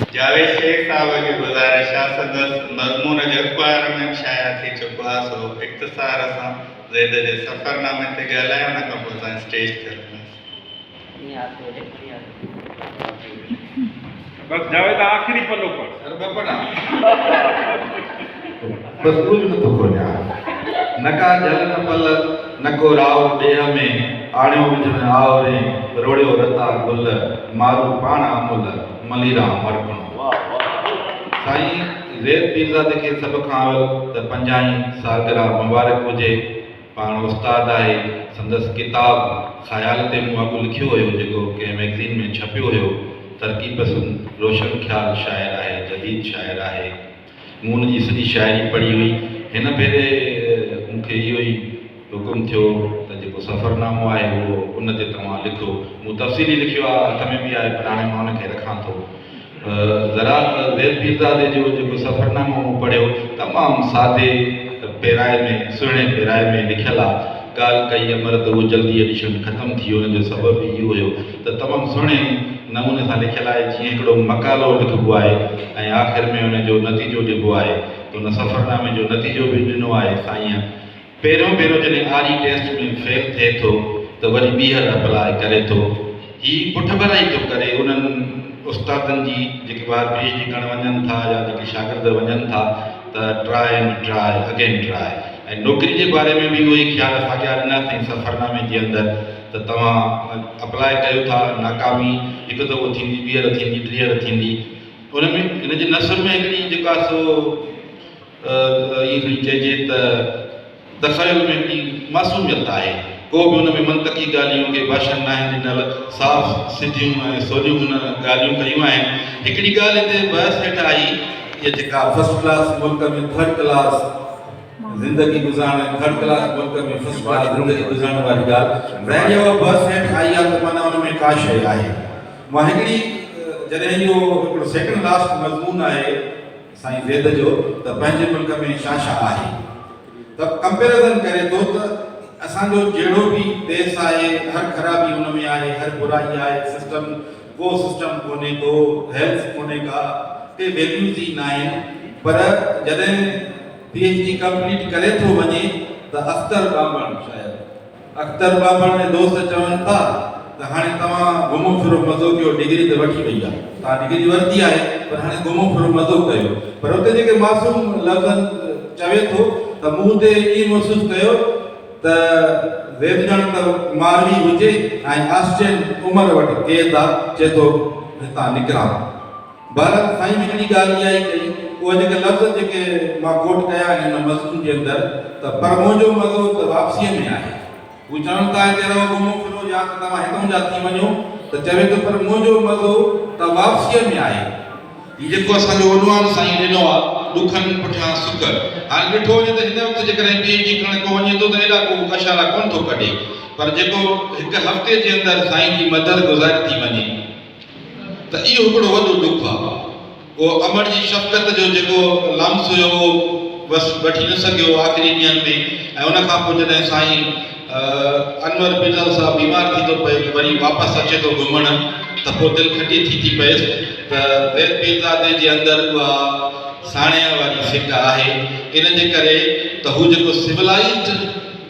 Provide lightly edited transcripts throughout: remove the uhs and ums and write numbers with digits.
जावेद शेख साहब की गुज़ारिश आहे संदसि मज़मून जो अख़बार में शाया थी चुको आहे सो इख़्तिसार सां ज़ैद जे सफ़रनामे ते ॻाल्हायो उन खां पोइ असां स्टेज ते बस जावेद आखिरी पन्नो पढ़ सर बपड़ा बस कुछ न तो खोजा नका जल न पल नको राव देह में आड़ियो विजन आवरे रोड़ियो रता गुल मारू पाण अमुल मलीरा मरकणो साईं ज़ैद पीरज़ादे खे सभ खां अवल त 50 सालगिरह मुबारक हुजे। पाण उस्ताद आहे संदसि किताब ख़याल ते मूं अॻु लिखियो हुयो जेको कंहिं मैगज़ीन में छपियो हुयो तरक़ी पसंद रोशन ख़्याल शाइर आहे जदीद शाइर आहे। मूं हुनजी सॼी शाइरी पढ़ी हुई। हिन भेरे मूंखे इहो ई हुकुम थियो त जेको सफ़रनामो आहे उहो उन ते तव्हां लिखो। मूं तफ़सीली लिखियो आहे हथ में बि आहे पर हाणे मां हुनखे रखां थो। ज़रा ज़ैद पीरज़ादे जो जेको सफ़रनामो मूं पढ़ियो तमामु सादे पेराए में सुहिणे पेराए में लिखियलु आहे। ॻाल्हि कई अमर त उहो जल्दी एडिशन ख़तमु थी वियो हुनजो सबबु इहो हुयो त तमामु सुहिणे नमूने सां लिखियलु आहे जीअं हिकिड़ो मकालो लिखिबो आहे ऐं आख़िर में हुनजो नतीजो ॾिबो आहे त हुन सफ़रनामे जो नतीजो बि ॾिनो आहे। साईं पहिरियों भेरो जॾहिं आरी टेस्ट में फेल थिए थो त वरी ॿीहर अप्लाई करे थो। हीउ पुठभराई थो करे उन्हनि उस्तादनि जी जेके ॿार PhD करणु वञनि था या जेके शागिर्द वञनि था त try and try again try. ऐं नौकिरी जे बारे में बि उहो ई ख़्यालु असांखे ॾिनासीं सफ़रनामे जे अंदरि त तव्हां अप्लाई कयो था नाकामी हिकु दफ़ो थींदी ॿीहर थींदी टीहर थींदी। उन में हिन जे नसुर में हिकिड़ी जेका सो इहा चइजे त तख़यल में हिकिड़ी मासूमियत आहे। को बि हुन में मंतकी ॻाल्हियूं के भाषण न आहिनि ॾिनल साफ़ सिधियूं ऐं सोझियूं हुन ॻाल्हियूं कयूं आहिनि। हिकिड़ी ॻाल्हि हिते बहस हेठि आई इहा जेका फर्स्ट क्लास मुल्क में थर्ड क्लास ज़िंदगी गुज़ारण थर्ड क्लास मुल्क में फर्स्ट क्लास ज़िंदगी गुज़ारण वारी ॻाल्हि ज़ाहिर आहे बहस हेठि आई आहे त माना हुन में का शइ आहे। मां हिकिड़ी जॾहिं इहो हिकिड़ो सेकेंड लास्ट मज़मून आहे साईं ज़ैद जो त पंहिंजे मुल्क में छा छा आहे त कंपेरिज़न करे थो त असांजो जहिड़ो बि देश आहे हर ख़राबी हुन में आहे हर बुराई आहे सिस्टम कोन्हे को हेल्थ कोन्हे का के वैल्यूज़ ई न आहिनि। पर जॾहिं PhD कंप्लीट करे थो वञे त अख्तर बाबण शायदि अख्तर बाबण ऐं दोस्त चवनि था त हाणे तव्हां घुमो फिरो मज़ो कयो डिग्री त वठी वई आहे तव्हां डिग्री वरिती आहे पर हाणे घुमो फिरो मज़ो कयो। पर हुते जेके मासूम लफ़्ज़नि चवे थो त मूं हुते इहो महसूसु कयो त ज़ैद ॼण त मारवी हुजे ऐं ऑस्ट्रियन उमिरि वटि क़ैद आहे चए थो हितां निकिरां। भारत साईं हिकिड़ी ॻाल्हि इहा ई कई उहे जेके लफ़्ज़ जेके मां कोट कया आहिनि हिन मज़मून जे अंदरि त पर मुंहिंजो मज़ो त वापसीअ में आहे। उहे चवनि था हिते रहो घुमो फिरो या त तव्हां हितां जा थी वञो त चवे थो पर मुंहिंजो मज़ो त वापसीअ में आहे। हीउ जेको असांजो उनवान साईं ॾिनो आहे ॾुखनि पुठियां सुख। हाणे ॾिठो वञे त हिन वक़्तु जेकॾहिं PhD करण को वञे थो त एॾा को कशाला कोन थो कढे पर जेको हिकु हफ़्ते जे अंदरि साईं जी मदद गुज़ारे थी वञे त इहो हिकिड़ो वॾो ॾुखु आहे। उहो अमर जी शफ़क़त जो जेको लम्स हुयो उहो बसि वठी न सघियो आख़िरी ॾींहंनि में। ऐं उन खां पोइ जॾहिं साईं अनवर बिरज़ल साहब बीमार थी थो पए वरी वापसि अचे थो घुमण त पोइ दिलि खटी थी पएसि त ज़ैद पीरज़ादे जे अंदरि उहा साणे वारी फिक आहे। इन जे करे त हू जेको सिविलाइज़्ड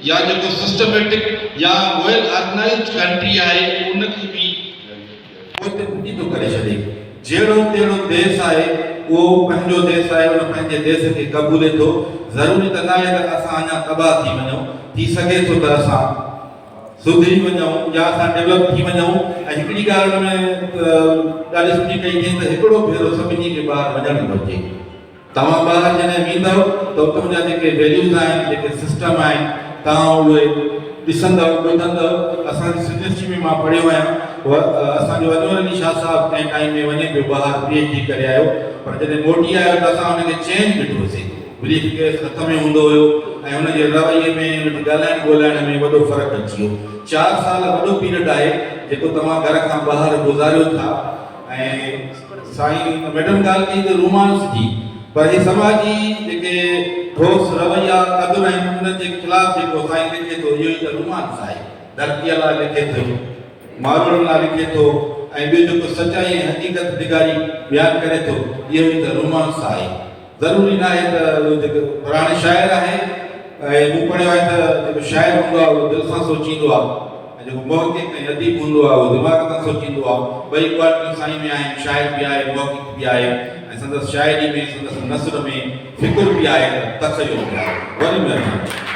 या जेको सिस्टमेटिक या वेल ऑर्गनाइज़्ड कंट्री आहे उनखे बि पोइ पुॼी थो करे छॾे। जहिड़ो तहिड़ो देश आहे उहो पंहिंजो देश आहे उन पंहिंजे देश खे क़बूले थो। ज़रूरी त न आहे त असां अञा तबाह थी वञूं थी सघे थो त असां सुधरी वञूं या असां डेवलप थी वञूं। ऐं हिकिड़ी ॻाल्हि में ॾाढी सुठी कई अथई त हिकिड़ो भेरो सभिनी खे ॿाहिरि वञणु घुरिजे। तव्हां ॿाहिरि जॾहिं वेंदव त उतां जा जेके वैल्यूज़ आहिनि जेके सिस्टम आहिनि तव्हां उहे ॾिसंदव ॿुधंदव। असांजी यूनिवर्सिटी में मां पढ़ियो आहियां असांजो अनवर अली शाह साहब कंहिं टाइम में वञे पियो ॿाहिरि PhD करे आयो पर जॾहिं मोटी आयो त असां हुनखे चेंज ॾिठोसीं। ब्रीफ केस हथ में हूंदो हुयो ऐं हुनजे रवैये में हुनखे ॻाल्हाइण ॻोल्हाइण में वॾो फ़र्क़ु अची वियो। 4 साल वॾो पीरियड आहे जेको तव्हां घर खां ॿाहिरि गुज़ारियो था। ऐं साईं मैडम ॻाल्हि कई त रोमांस जी पर ही समाजी जेके ठोस रवैया क़दुरु आहिनि उनजे ख़िलाफ़ जेको साईं लिखे थो इहो ई त रोमांस आहे। धरतीअ लाइ लिखे थो माण्हुनि लाइ लिखे थो ऐं ॿियो जेको सचाई ऐं हक़ीक़त निगारी बयानु करे थो इहो ई त रोमांस आहे। ज़रूरी न आहे त उहो जेको पुराणे शाइर आहे ऐं मूं पढ़ियो आहे त जेको शाइर हूंदो आहे उहो दिलि सां सोचींदो आहे ऐं जेको मुहक़िक़ ऐं अदीब हूंदो आहे उहो दिमाग़ सां सोचींदो आहे। ॿई क्वालिटियूं साईं में आहिनि, शाइर बि आहे, मुहक़िक़ बि आहे ऐं संदसि शाइरी में संदसि नस्र में फ़िकुर बि आहे, तख़य्युल बि आहे। वरी महिरबानी।